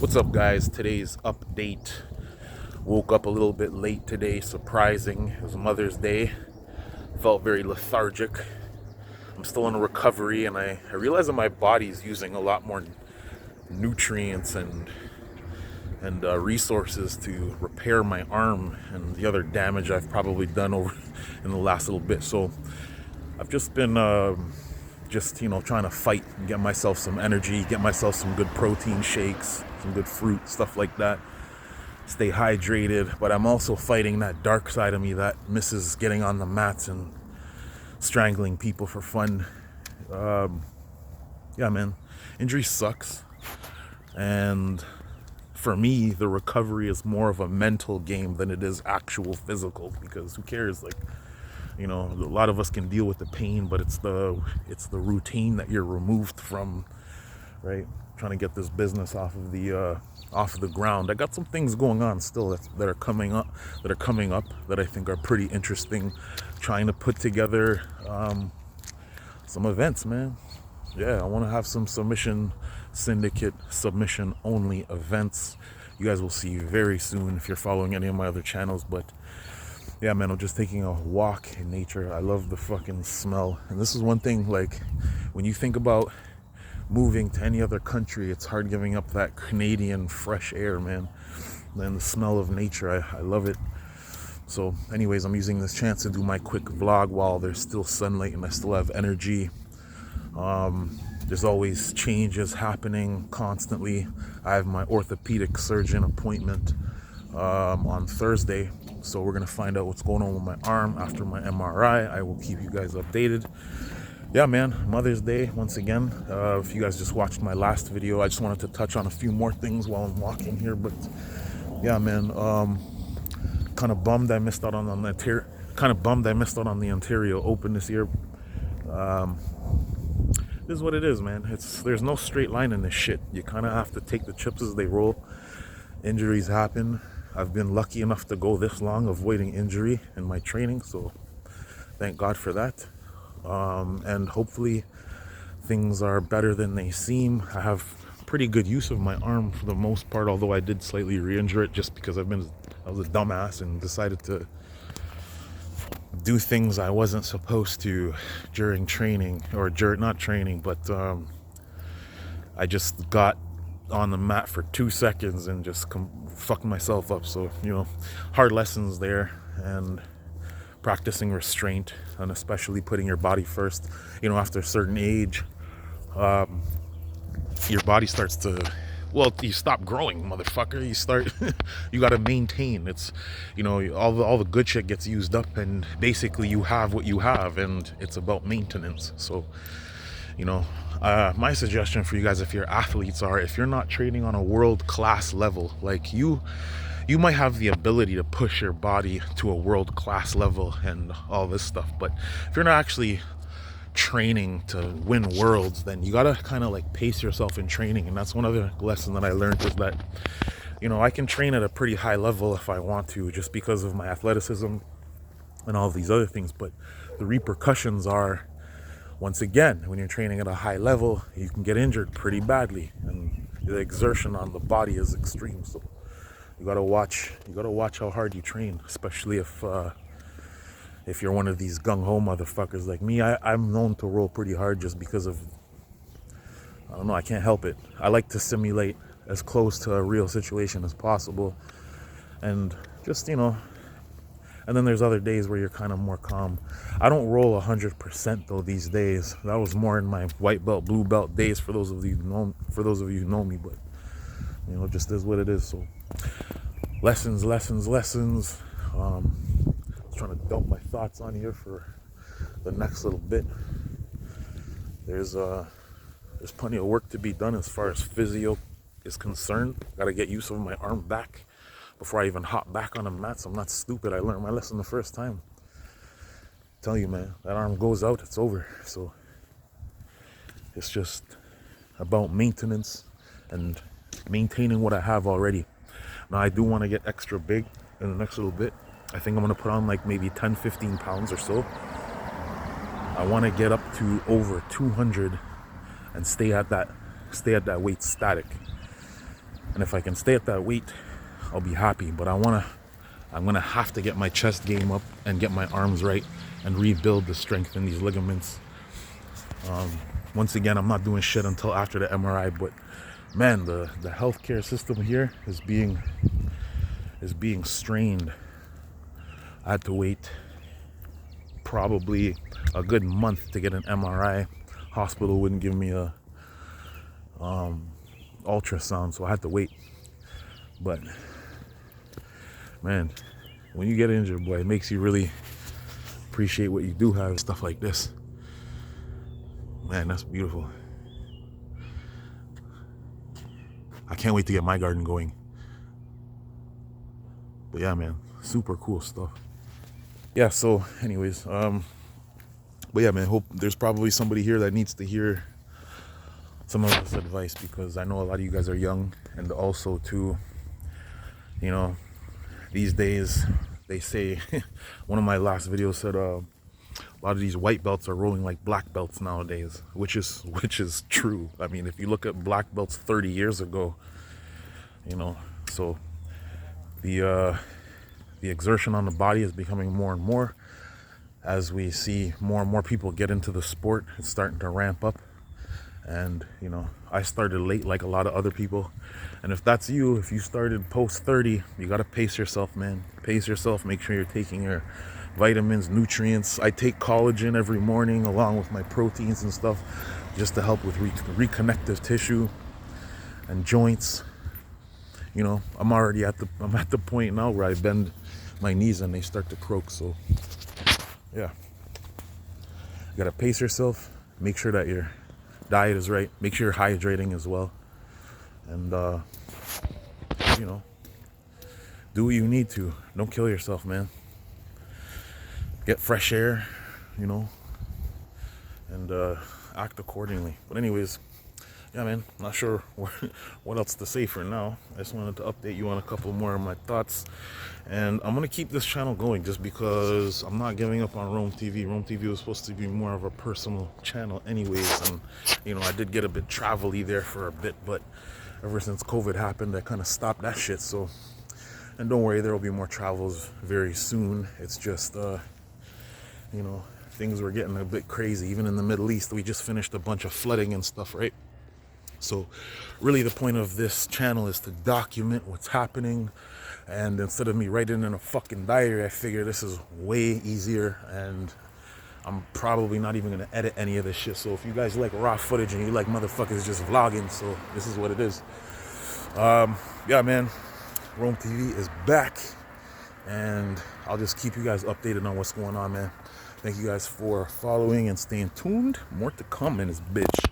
What's up, guys? Today's update. Woke up a little bit late today, surprising. It was Mother's Day. Felt very lethargic. I'm still in recovery, and I realize that my body's using a lot more nutrients and resources to repair my arm and the other damage I've probably done over in the last little bit. So I've just been trying to fight and get myself some energy, get myself some good protein shakes, some good fruit, stuff like that. Stay hydrated, but I'm also fighting that dark side of me that misses getting on the mats and strangling people for fun. Yeah, man, injury sucks, and for me, the recovery is more of a mental game than it is actual physical, because who cares? Like, a lot of us can deal with the pain, but it's the routine that you're removed from, right? Trying to get this business off of the ground. I got some things going on still that are coming up that I think are pretty interesting. Trying to put together some events, man. Yeah, I want to have some submission only events. You guys will see very soon if you're following any of my other channels. But yeah, man, I'm just taking a walk in nature. I love the fucking smell. And this is one thing, like, when you think about moving to any other country, it's hard giving up that Canadian fresh air, man. And the smell of nature, I love it. So anyways, I'm using this chance to do my quick vlog while there's still sunlight and I still have energy. There's always changes happening constantly. I have my orthopedic surgeon appointment on Thursday, so we're gonna find out what's going on with my arm after my MRI. I will keep you guys updated. Yeah, man, Mother's Day once again. If you guys just watched my last video, I just wanted to touch on a few more things while I'm walking here. But yeah, man, kind of bummed I missed out on the Ontario Open this year. This is what it is, man. There's no straight line in this shit. You kind of have to take the chips as they roll. Injuries happen. I've been lucky enough to go this long avoiding injury in my training, so thank God for that. And hopefully things are better than they seem. I have pretty good use of my arm for the most part, although I did slightly re-injure it just because I was a dumbass and decided to do things I wasn't supposed to during training, or not training, but I just got on the mat for 2 seconds and just fucked myself up. So, hard lessons there, and practicing restraint, and especially putting your body first. After a certain age, your body starts to, you stop growing, motherfucker. You gotta maintain. It's, all the good shit gets used up, and basically you have what you have, and it's about maintenance. So, my suggestion for you guys, if you're athletes, if you're not training on a world-class level, like you might have the ability to push your body to a world-class level and all this stuff, but if you're not actually training to win worlds, then you gotta kind of like pace yourself in training. And that's one other lesson that I learned, is that I can train at a pretty high level if I want to, just because of my athleticism and all these other things. But the repercussions are, once again, when you're training at a high level, you can get injured pretty badly, and the exertion on the body is extreme. So you gotta watch how hard you train, especially if you're one of these gung-ho motherfuckers like me. I'm known to roll pretty hard just because of, I don't know, I can't help it. I like to simulate as close to a real situation as possible. And just, and then there's other days where you're kind of more calm. I don't roll 100% though these days. That was more in my white belt, blue belt days, for those of you who know me. But, just is what it is. So lessons. Trying to dump my thoughts on here for the next little bit. There's plenty of work to be done as far as physio is concerned. Got to get use of my arm back before I even hop back on the mats. I'm not stupid. I learned my lesson the first time. Tell you, man, that arm goes out, it's over. So it's just about maintenance and maintaining what I have already. Now I do want to get extra big in the next little bit. I think I'm going to put on like maybe 10-15 pounds or so. I want to get up to over 200 and stay at that weight static. And if I can stay at that weight, I'll be happy. But I'm gonna have to get my chest game up and get my arms right and rebuild the strength in these ligaments. Once again, I'm not doing shit until after the MRI, but man, the healthcare system here is being strained. I had to wait probably a good month to get an MRI. Hospital wouldn't give me a ultrasound, so I had to wait. But man, when you get injured, boy, it makes you really appreciate what you do have. Stuff like this, man, that's beautiful. I can't wait to get my garden going. But yeah, man, super cool stuff. Yeah, so anyways, but yeah, man, hope there's probably somebody here that needs to hear some of this advice, because I know a lot of you guys are young, and also too, you know, these days they say one of my last videos said a lot of these white belts are rolling like black belts nowadays, which is true. I mean, if you look at black belts 30 years ago, you know, so the exertion on the body is becoming more and more as we see more and more people get into the sport. It's starting to ramp up. And you know, I started late like a lot of other people, and if that's you, if you started post 30, you got to pace yourself, man. Pace yourself. Make sure you're taking your vitamins, nutrients. I take collagen every morning along with my proteins and stuff, just to help with reconnective tissue and joints. You know, I'm at the point now where I bend my knees and they start to croak. So yeah, you gotta pace yourself. Make sure that your diet is right. Make sure you're hydrating as well. And you know, do what you need to. Don't kill yourself, man. Get fresh air, you know, and act accordingly. But anyways, yeah, man, not sure what else to say for now. I just wanted to update you on a couple more of my thoughts. And I'm going to keep this channel going just because I'm not giving up on Roam TV. Roam TV was supposed to be more of a personal channel anyways. And, you know, I did get a bit travel-y there for a bit, but ever since COVID happened, I kind of stopped that shit. So, and don't worry, there will be more travels very soon. It's just, you know, things were getting a bit crazy. Even in the Middle East, we just finished a bunch of flooding and stuff, right? So really the point of this channel is to document what's happening. And instead of me writing in a fucking diary, I figure this is way easier, and I'm probably not even gonna edit any of this shit. So if you guys like raw footage and you like motherfuckers just vlogging, so this is what it is. Yeah, man, Roam TV is back, and I'll just keep you guys updated on what's going on, man. Thank you guys for following and staying tuned. More to come in this bitch.